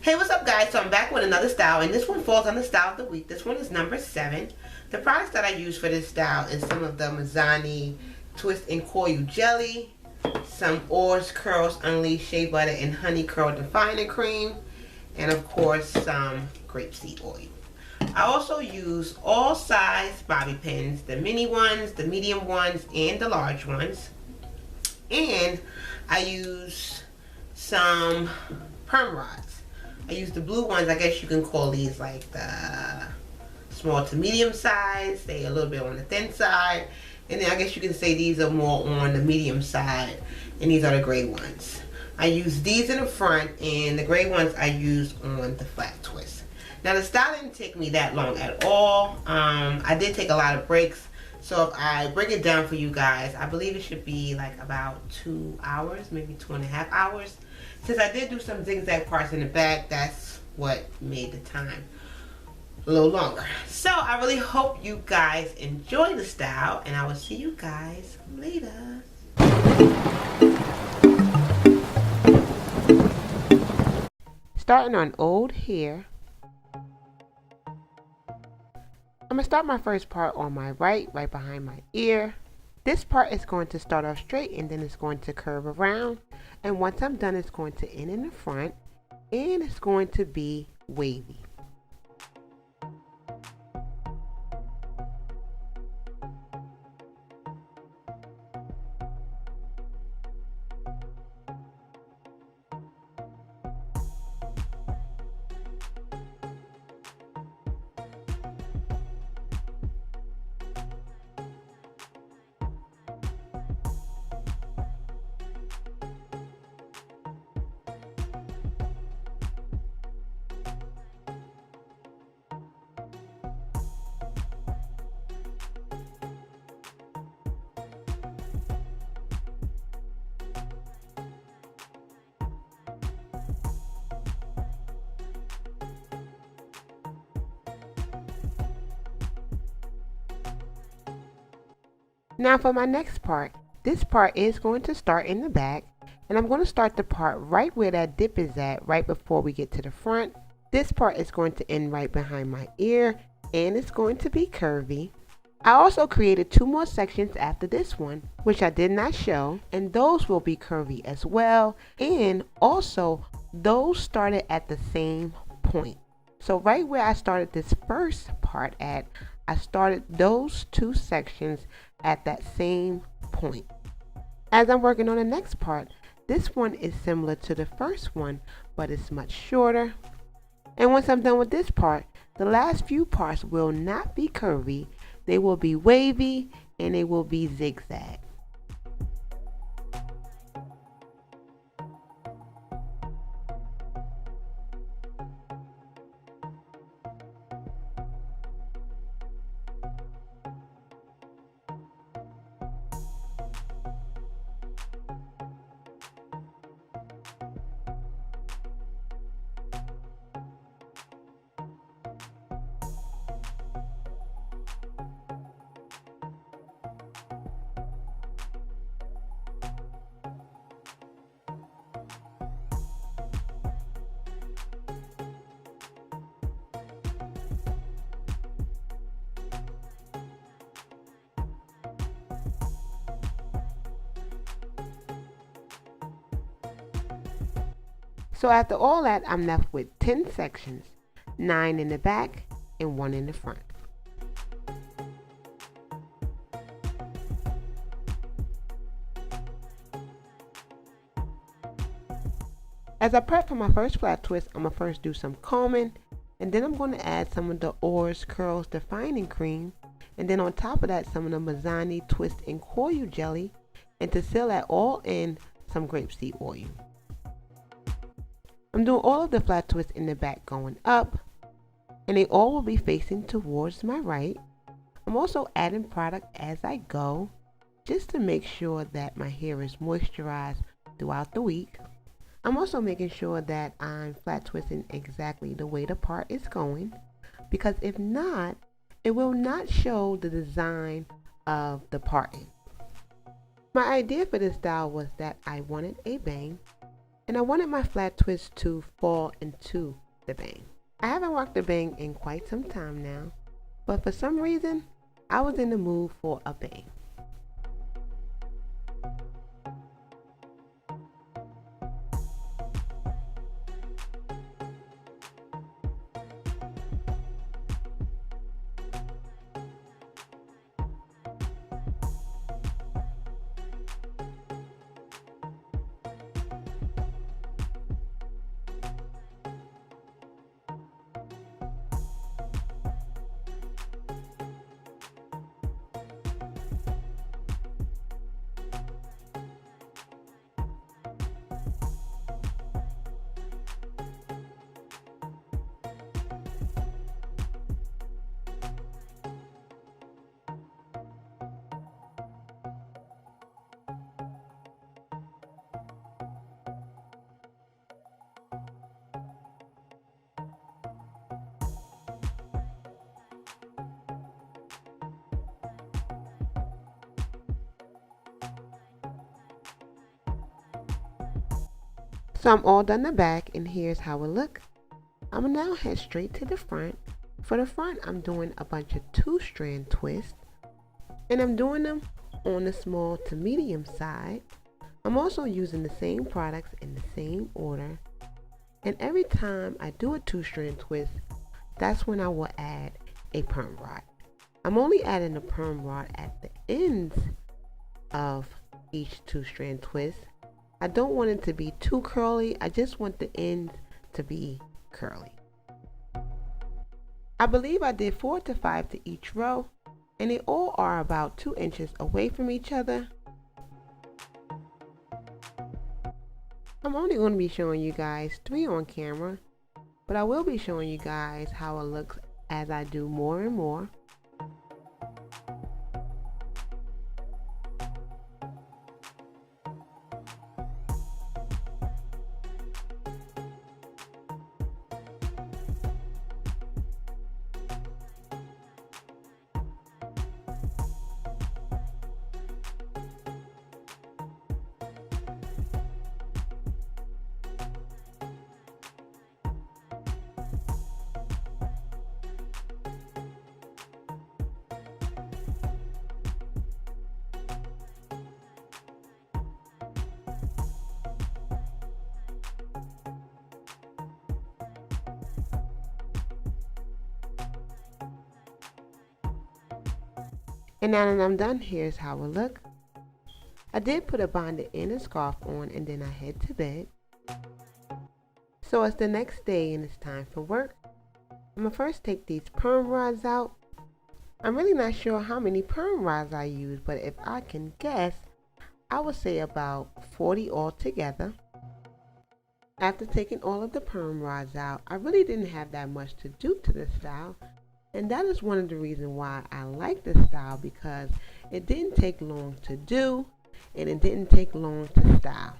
Hey, what's up guys? So I'm back with another style, and this one falls on the style of the week. This one is number 7. The products that I use for this style is some of the Mazani Twist and Coil Jelly, some Oars Curls Unleashed Shea Butter and Honey Curl Defining Cream, and of course some Grapeseed Oil. I also use all size bobby pins, the mini ones, the medium ones, and the large ones. And I use some perm rods. I use the blue ones. I guess you can call these like the small to medium size. They're a little bit on the thin side. And then I guess you can say these are more on the medium side. And these are the gray ones. I use these in the front, and the gray ones I use on the flat twist. Now the style didn't take me that long at all. I did take a lot of breaks. So if I break it down for you guys, I believe it should be like about 2 hours, maybe 2.5 hours. Since I did do some zigzag parts in the back, that's what made the time a little longer. So I really hope you guys enjoy the style, and I will see you guys later. Starting on old hair, I'm going to start my first part on my right behind my ear. This part is going to start off straight, and then it's going to curve around. And once I'm done, it's going to end in the front, and it's going to be wavy. Now for my next part, this part is going to start in the back, and I'm going to start the part right where that dip is at, right before we get to the front. This part is going to end right behind my ear, and it's going to be curvy. I also created 2 more sections after this one, which I did not show, and those will be curvy as well, and also those started at the same point. So right where I started this first part at, I started those 2 sections at that same point. As I'm working on the next part, this one is similar to the first one, but it's much shorter. And once I'm done with this part, the last few parts will not be curvy, they will be wavy, and they will be zigzag. So after all that, I'm left with 10 sections, 9 in the back and 1 in the front. As I prep for my first flat twist, I'm going to first do some combing, and then I'm going to add some of the Oars Curls Defining Cream, and then on top of that, some of the Mazani Twist and Coil Jelly, and to seal that all in, some Grapeseed Oil. I'm doing all of the flat twists in the back going up, and they all will be facing towards my right. I'm also adding product as I go, just to make sure that my hair is moisturized throughout the week. I'm also making sure that I'm flat twisting exactly the way the part is going, because if not, it will not show the design of the parting. My idea for this style was that I wanted a bang, and I wanted my flat twist to fall into the bang. I haven't rocked the bang in quite some time now, but for some reason, I was in the mood for a bang. So I'm all done the back, and here's how it look. I'm gonna now head straight to the front. For the front, I'm doing a bunch of 2-strand twists, and I'm doing them on the small to medium side. I'm also using the same products in the same order, and every time I do a 2-strand twist, that's when I will add a perm rod. I'm only adding the perm rod at the ends of each 2-strand twist. I don't want it to be too curly, I just want the ends to be curly. I believe I did 4 to 5 to each row, and they all are about 2 inches away from each other. I'm only going to be showing you guys 3 on camera, but I will be showing you guys how it looks as I do more and more. And now that I'm done, here's how it look. I did put a bonnet and a scarf on, and then I head to bed. So it's the next day and it's time for work. I'm gonna first take these perm rods out. I'm really not sure how many perm rods I use, but if I can guess, I would say about 40 altogether. After taking all of the perm rods out, I really didn't have that much to do to this style. And that is one of the reasons why I like this style, because it didn't take long to do and it didn't take long to style.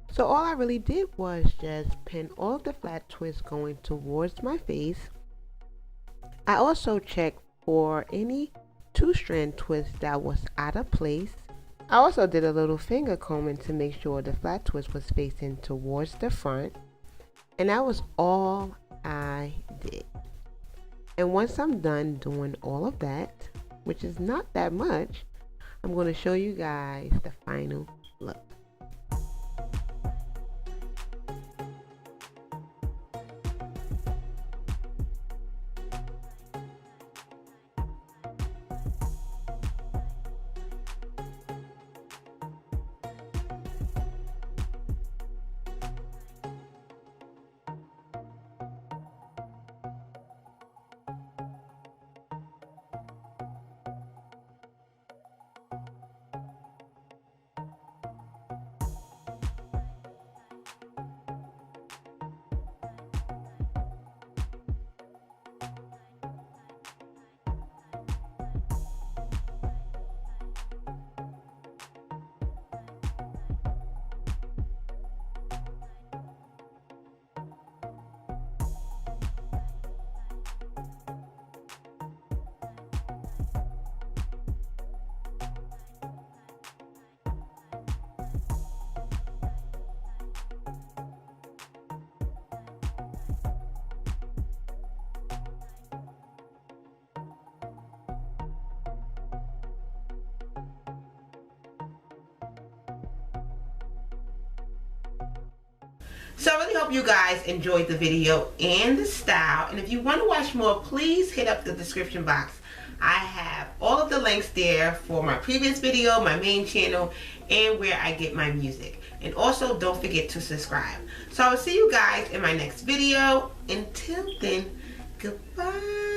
So all I really did was just pin all of the flat twists going towards my face. I also checked for any 2-strand twist that was out of place. I also did a little finger combing to make sure the flat twist was facing towards the front. And that was all I did. And once I'm done doing all of that, which is not that much, I'm going to show you guys the final look. So I really hope you guys enjoyed the video and the style. And if you want to watch more, please hit up the description box. I have all of the links there for my previous video, my main channel, and where I get my music. And also don't forget to subscribe. So I will see you guys in my next video. Until then, goodbye.